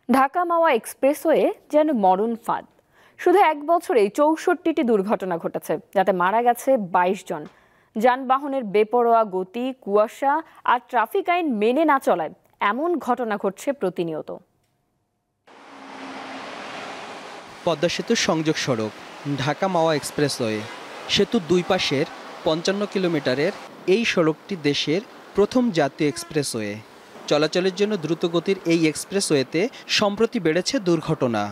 ঢাকা মাওয়া expressway যেন মরণ ফাঁদ। শুধু এক বছরেই ৬৪টি দুর্ঘটনা ঘটেছে, যাতে মারা গেছে ২২ জন। যানবাহনের বেপরোয়া গতি, কুয়াশা আর ট্রাফিক আইন মেনে না চলায় এমন ঘটনা ঘটছে প্রতিনিয়ত। পদ্মা সেতুর সংযোগ সড়ক ঢাকা মাওয়া এক্সপ্রেসওয়ে। সেতুর দুই পাশের ৫৫ কিলোমিটারের এই সড়কটি দেশের প্রথম জাতীয় এক্সপ্রেসওয়ে। চলাচলের জন্য দ্রুতগতির এই এক্সপ্রেসওয়েতে সম্প্রতি বেড়েছে দুর্ঘটনা।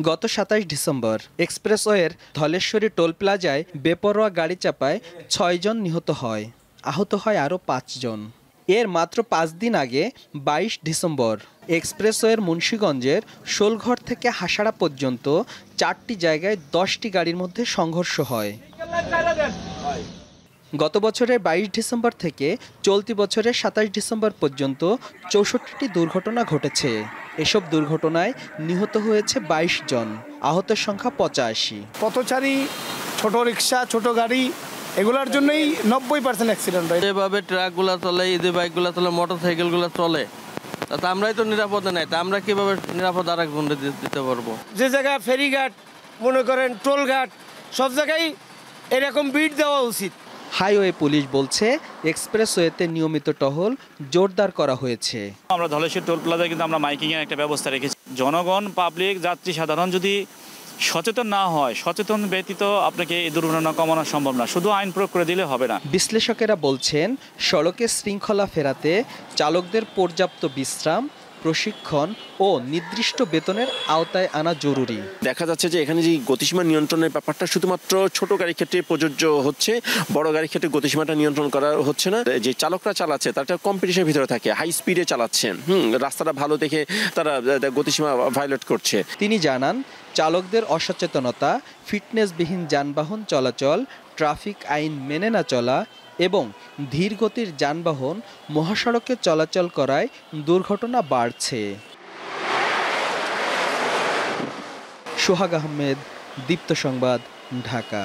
গত ২৭ ডিসেম্বর এক্সপ্রেসওয়ের ধলেশ্বরী টোল প্লাজায় বেপরোয়া গাড়ি চাপায় ৬ জন নিহত হয়, আহত হয় আরও ৫ জন। এর মাত্র ৫ দিন আগে ২২ ডিসেম্বর এক্সপ্রেসওয়ের মুন্সিগঞ্জের শোলঘর থেকে হাসাড়া পর্যন্ত ৪টি জায়গায় ১০টি গাড়ির মধ্যে সংঘর্ষ হয়। গত বছরের ২২ ডিসেম্বর থেকে চলতি বছরের ২৭ ডিসেম্বর পর্যন্ত ৬৪টি দুর্ঘটনা ঘটেছে। এসব দুর্ঘটনায় নিহত হয়েছে ২২ জন, আহতের সংখ্যা ৮৫। পথচারী, ছোট রিক্সা, ছোট গাড়ি এগুলোর জন্যই ৯০% অ্যাক্সিডেন্ট হয়। যেভাবে ট্রাকগুলো চলে, ইজি বাইকগুলো চলে, মোটরসাইকেলগুলো চলে, তা আমরাই তো নিরাপদে নাই, তা আমরা কীভাবে নিরাপদ আর একজন দিতে পারবো? যে জায়গায় ফেরিঘাট, মনে করেন টোলঘাট, সব জায়গায় এরকম বিট দেওয়া উচিত। হাইওয়ে পুলিশ বলছে এক্সপ্রেসওয়েতে নিয়মিত টহল জোরদার করা হয়েছে। আমরা ধলেশ্বরী টোল প্লাজায় কিন্তু আমরা মাইকিংয়ের একটা ব্যবস্থা রেখেছি। জনগণ, পাবলিক, যাত্রী সাধারণ যদি সচেতন না হয়, সচেতন ব্যতীত আপনাকে এই দুর্ঘটনা কমানো সম্ভব না। শুধু আইন প্রয়োগ করে দিলে হবে না। বিশ্লেষকেরা বলছেন সড়কে শৃঙ্খলা ফেরাতে চালকদের পর্যাপ্ত বিশ্রাম, প্রশিক্ষণ ও নির্দিষ্ট বেতনের আওতায় আনা জরুরি। দেখা যাচ্ছে যে এখানে যে গতিসীমা নিয়ন্ত্রণের ব্যাপারটা শুধুমাত্র ছোট গাড়ির ক্ষেত্রে প্রযোজ্য হচ্ছে, বড় গাড়ির ক্ষেত্রে গতিসীমাটা নিয়ন্ত্রণ করা হচ্ছে না। যে চালকরা চালাচ্ছে তারা কম্পিটিশনের ভিতরে থাকে, হাই স্পিডে চালাচ্ছেন, রাস্তাটা ভালো দেখে তারা গতিসীমা ভায়োলেট করছে। তিনি জানান, চালকদের অসচেতনতা, ফিটনেসবিহীন যানবাহন চলাচল, ট্রাফিক আইন মেনে না চলা এবং ধীর গতির যানবাহন মহাসড়কে চলাচল করায় দুর্ঘটনা বাড়ছে। সোহাগ আহমেদ, দীপ্ত সংবাদ, ঢাকা।